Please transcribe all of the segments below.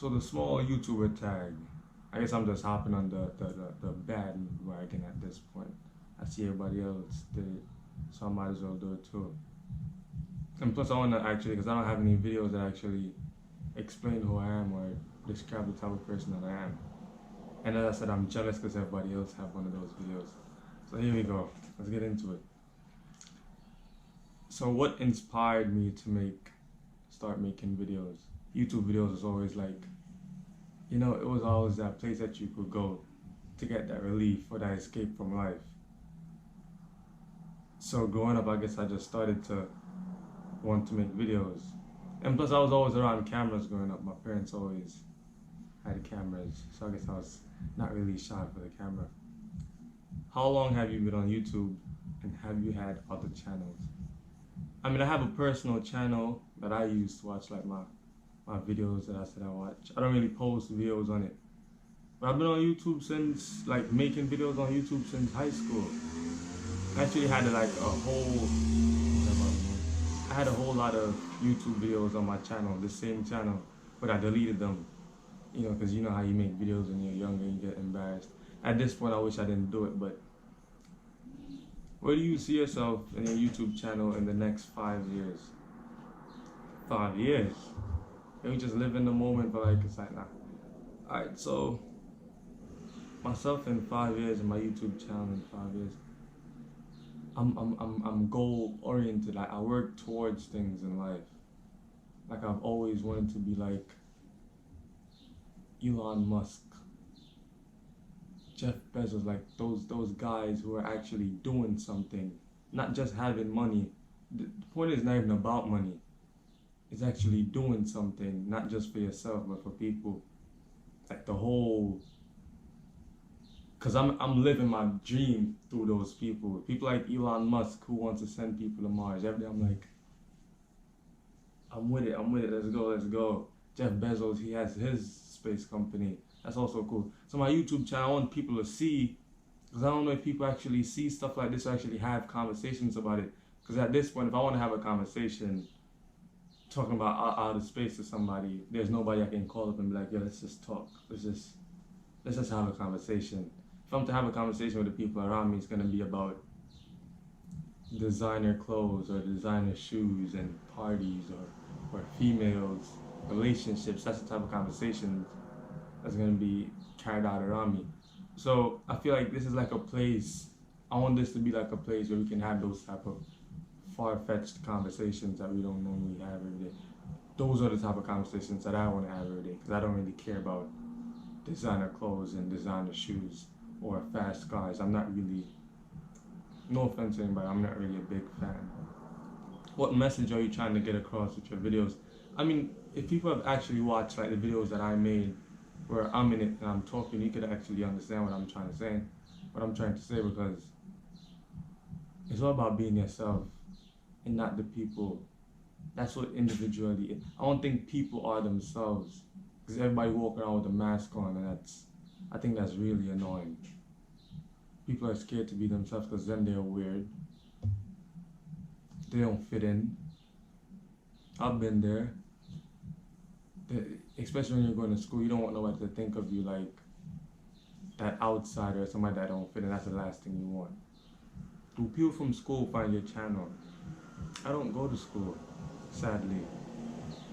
So the small YouTuber tag, I guess I'm just hopping on the bandwagon at this point. I see everybody else did it, so I might as well do it too. And plus, I want to actually, because I don't have any videos that actually explain who I am or describe the type of person that I am. And as I said, I'm jealous because everybody else have one of those videos. So here we go. Let's get into it. So what inspired me to start making videos? YouTube videos is always like, it was always that place that you could go to get that relief or that escape from life. So growing up, I guess I just started to want to make videos. And plus I was always around cameras growing up. My parents always had cameras, so I guess I was not really shy for the camera. How long have you been on YouTube, and have you had other channels? I mean, I have a personal channel that I use to watch like my videos that I said I watch. I don't really post videos on it. But I've been on YouTube since, like, making videos on YouTube since high school. I actually had I had a whole lot of YouTube videos on my channel, the same channel, but I deleted them. Because you know how you make videos when you're younger and you get embarrassed. At this point, I wish I didn't do it, but where do you see yourself in your YouTube channel in the next 5 years? 5 years? Can we just live in the moment for it's like, nah. Alright, so myself in 5 years and my YouTube channel in 5 years, I'm goal oriented. Like, I work towards things in life. Like, I've always wanted to be like Elon Musk, Jeff Bezos, like those guys who are actually doing something, not just having money. The point is not even about money. It's actually doing something, not just for yourself, but for people. Like the whole, because I'm living my dream through those people. People like Elon Musk who wants to send people to Mars. Every day I'm like, I'm with it, let's go. Jeff Bezos, he has his space company. That's also cool. So my YouTube channel, I want people to see, because I don't know if people actually see stuff like this or actually have conversations about it. Because at this point, if I want to have a conversation talking about outer space to somebody, there's nobody I can call up and be like, yo, let's just talk. Let's just have a conversation. If I'm to have a conversation with the people around me, it's going to be about designer clothes or designer shoes and parties or females, relationships. That's the type of conversation that's going to be carried out around me. So I feel like this is like a place, I want this to be like a place where we can have those type of far-fetched conversations that we don't normally have every day. Those are the type of conversations that I want to have every day, because I don't really care about designer clothes and designer shoes or fast cars. I'm not really, no offense to anybody, I'm not really a big fan. What message are you trying to get across with your videos? I mean, if people have actually watched like the videos that I made where I'm in it and I'm talking, you could actually understand what I'm trying to say. Because it's all about being yourself and not the people. That's what individuality is. I don't think people are themselves, because everybody walk around with a mask on, and I think that's really annoying. People are scared to be themselves because then they're weird. They don't fit in. I've been there. Especially when you're going to school, you don't want nobody to think of you like that outsider, somebody that don't fit in. That's the last thing you want. Do people from school find your channel? I don't go to school, sadly.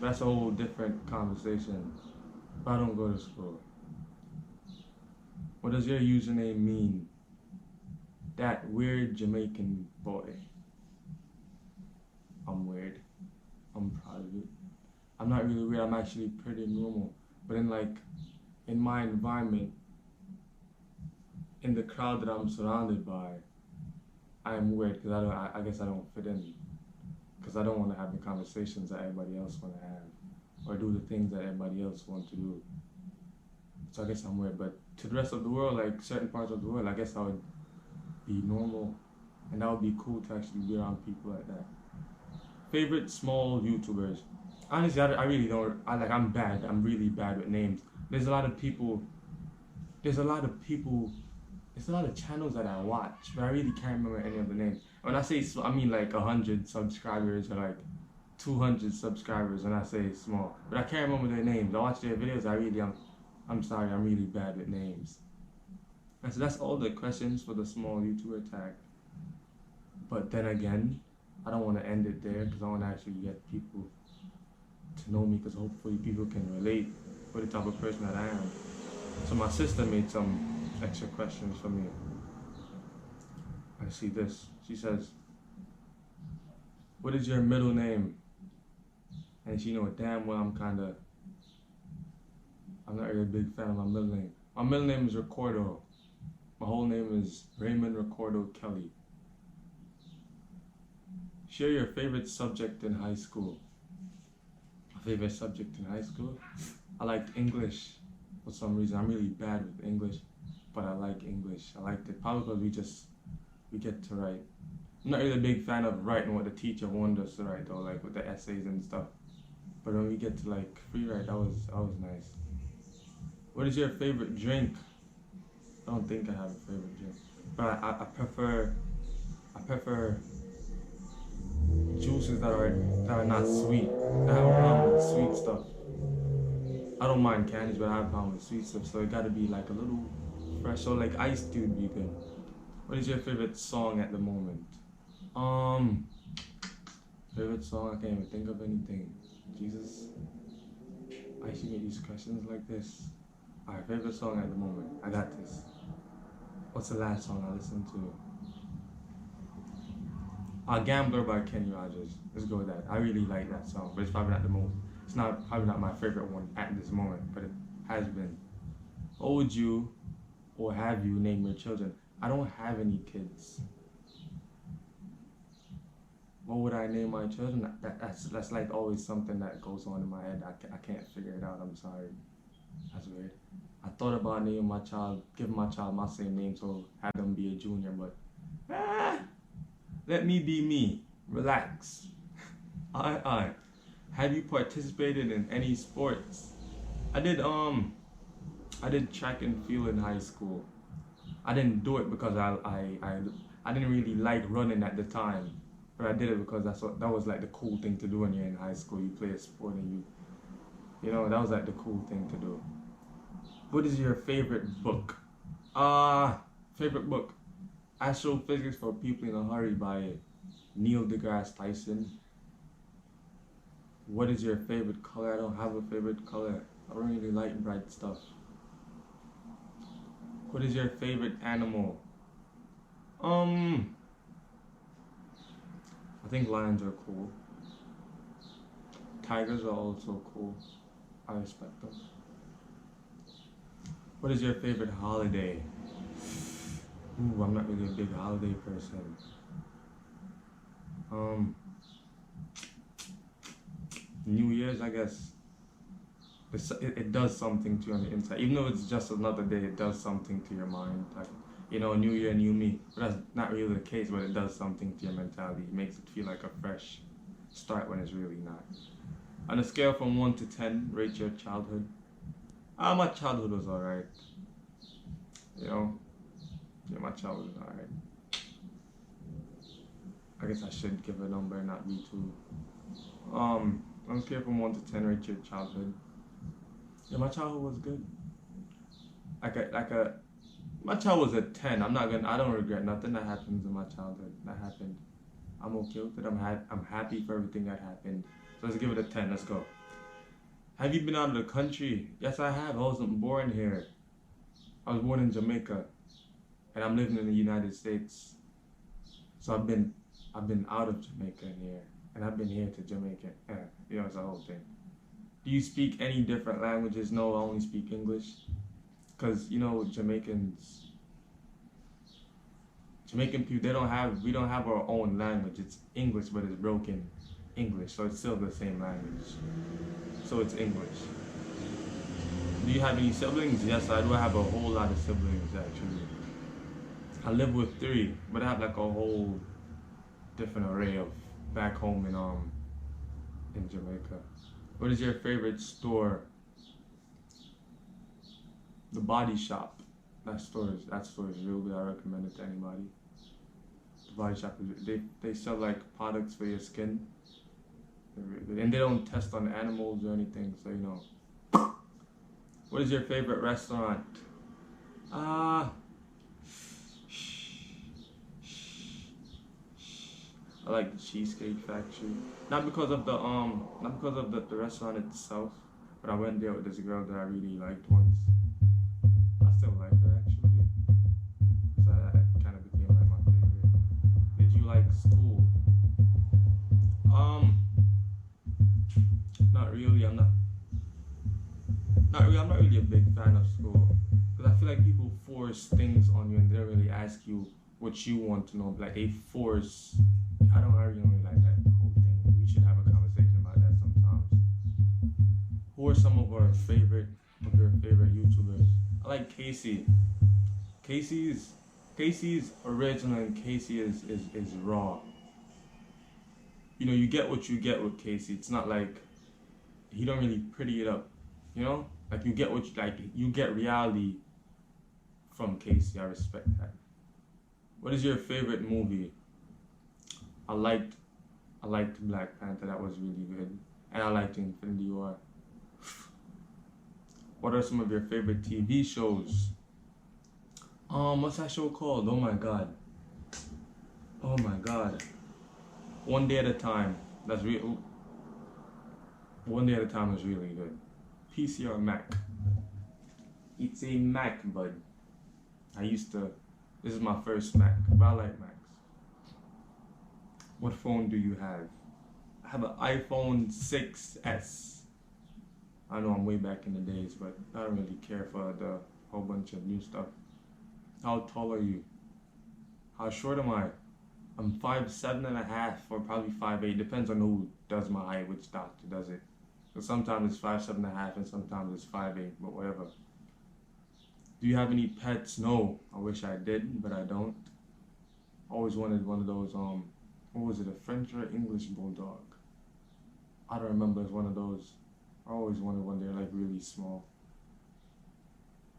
That's a whole different conversation. But I don't go to school. What does your username mean? That weird Jamaican boy. I'm weird. I'm proud of it. I'm not really weird, I'm actually pretty normal. But in my environment, in the crowd that I'm surrounded by, I'm weird because I guess I don't fit in. Because I don't want to have the conversations that everybody else want to have, or do the things that everybody else want to do. So I guess I'm weird. But to the rest of the world, like certain parts of the world, I guess I would be normal, and that would be cool to actually be around people like that. Favorite small YouTubers? Honestly, I really don't. I'm bad. I'm really bad with names. There's a lot of channels that I watch, but I really can't remember any of the names. When I say I mean like 100 subscribers or like 200 subscribers when I say small. But I can't remember their names. I watch their videos. I'm sorry, I'm really bad with names. And so that's all the questions for the small YouTuber tag. But then again, I don't want to end it there because I want to actually get people to know me, because hopefully people can relate with the type of person that I am. So my sister made some extra questions for me. I see this. She says, "What is your middle name?" And she know damn well I'm not really a big fan of my middle name. My middle name is Ricordo. My whole name is Raymond Ricordo Kelly. Share your favorite subject in high school. My favorite subject in high school? I liked English for some reason. I'm really bad with English, but I like English. I liked it probably because we get to write. I'm not really a big fan of writing what the teacher wanted us to write though, like with the essays and stuff. But when we get to like free write, that was nice. What is your favorite drink? I don't think I have a favorite drink, but I prefer juices that are not sweet. I have a problem with sweet stuff. I don't mind candies, but I have a problem with sweet stuff. So it gotta be like a little fresh. So like iced tea would be good. What is your favorite song at the moment? Favorite song? I can't even think of anything. Jesus, I should get these questions like this. Alright, favorite song at the moment. I got this. What's the last song I listened to? Gambler by Kenny Rogers. Let's go with that. I really like that song, but it's probably not the most. It's probably not my favorite one at this moment, but it has been. What would you or have you name your children? I don't have any kids. What would I name my children? That's like always something that goes on in my head. I can't figure it out. I'm sorry. That's weird. I thought about naming my child, giving my child my same name, so have them be a junior, but let me be me. Relax. I. Have you participated in any sports? I did track and field in high school. I didn't do it because I didn't really like running at the time, but I did it because that was like the cool thing to do when you're in high school. You play a sport and you know, that was like the cool thing to do. What is your favorite book? Favorite book, Astrophysics for People in a Hurry by Neil deGrasse Tyson. What is your favorite color? I don't have a favorite color. I don't really like bright stuff. What is your favorite animal? I think lions are cool. Tigers are also cool. I respect them. What is your favorite holiday? Ooh, I'm not really a big holiday person. New Year's, I guess. It does something to you on the inside. Even though it's just another day, it does something to your mind. Like, you know, New Year, new me. But that's not really the case, but it does something to your mentality. It makes it feel like a fresh start when it's really not. On a scale from 1 to 10, rate your childhood. My childhood was alright. You know? Yeah, my childhood was alright. I guess I should give a number and not be too. On a scale from 1 to 10, rate your childhood. Yeah, my childhood was good. My child was a 10. I don't regret nothing that happens in my childhood. That happened. I'm okay with it. I'm happy for everything that happened. So let's give it a 10. Let's go. Have you been out of the country? Yes, I have. I wasn't born here. I was born in Jamaica, and I'm living in the United States. So I've been out of Jamaica and here, and I've been here to Jamaica. Yeah, you know, it's a whole thing. Do you speak any different languages? No, I only speak English. Cause you know Jamaican people, we don't have our own language. It's English, but it's broken English, so it's still the same language. So it's English. Do you have any siblings? Yes, I do have a whole lot of siblings actually. I live with 3, but I have like a whole different array of back home in Jamaica. What is your favorite store? The Body Shop. That store is real good. I recommend it to anybody. The Body Shop they sell like products for your skin. They're really good. And they don't test on animals or anything, so you know. What is your favorite restaurant? Ah, I like the Cheesecake Factory. Not because of the restaurant itself, but I went there with this girl that I really liked once. I still like her actually. So that kind of became like my favorite. Did you like school? Um, not really. Not really. I'm not really a big fan of school because I feel like people force things on you and they don't really ask you what you want to know. Like they force. I really don't really like that whole thing. We should have a conversation about that sometimes. Who are some of your favorite YouTubers? I like Casey. Casey's Casey's original and Casey is raw. You know, you get what you get with Casey. It's not like he don't really pretty it up. You know, like you get reality from Casey. I respect that. What is your favorite movie? I liked I liked Black Panther. That was really good, and I liked Infinity War. What are some of your favorite TV shows? What's that show called? Oh my god. Oh my god. One Day at a Time. That's real. One Day at a Time is really good. PC or Mac? It's a Mac, bud. I used to. This is my first Mac, but I like Macs. What phone do you have? I have an iPhone 6s. I know I'm way back in the days, but I don't really care for the whole bunch of new stuff. How tall are you? How short am I? I'm 5'7.5" or probably 5'8". Depends on who does my height, which doctor does it. So sometimes it's 5'7.5" and sometimes it's 5'8", but whatever. Do you have any pets? No. I wish I did, but I don't. Always wanted one of those, what was it, a French or English bulldog? I don't remember, it's one of those. I always wanted one, they're like really small.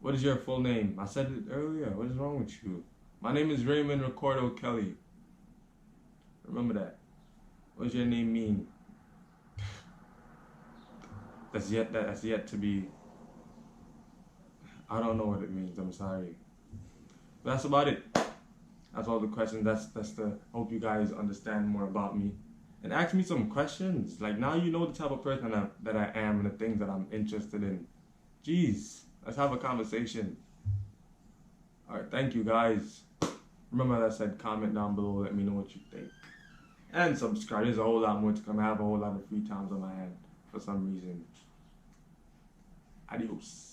What is your full name? I said it earlier, what is wrong with you? My name is Raymond Ricardo Kelly. Remember that. What does your name mean? That's yet to be. I don't know what it means. I'm sorry. But that's about it. That's all the questions. That's the. Hope you guys understand more about me, and ask me some questions. Like now you know the type of person that I am and the things that I'm interested in. Jeez, let's have a conversation. All right, thank you guys. Remember that I said comment down below. Let me know what you think. And subscribe. There's a whole lot more to come. I have a whole lot of free times on my hand for some reason. Adios.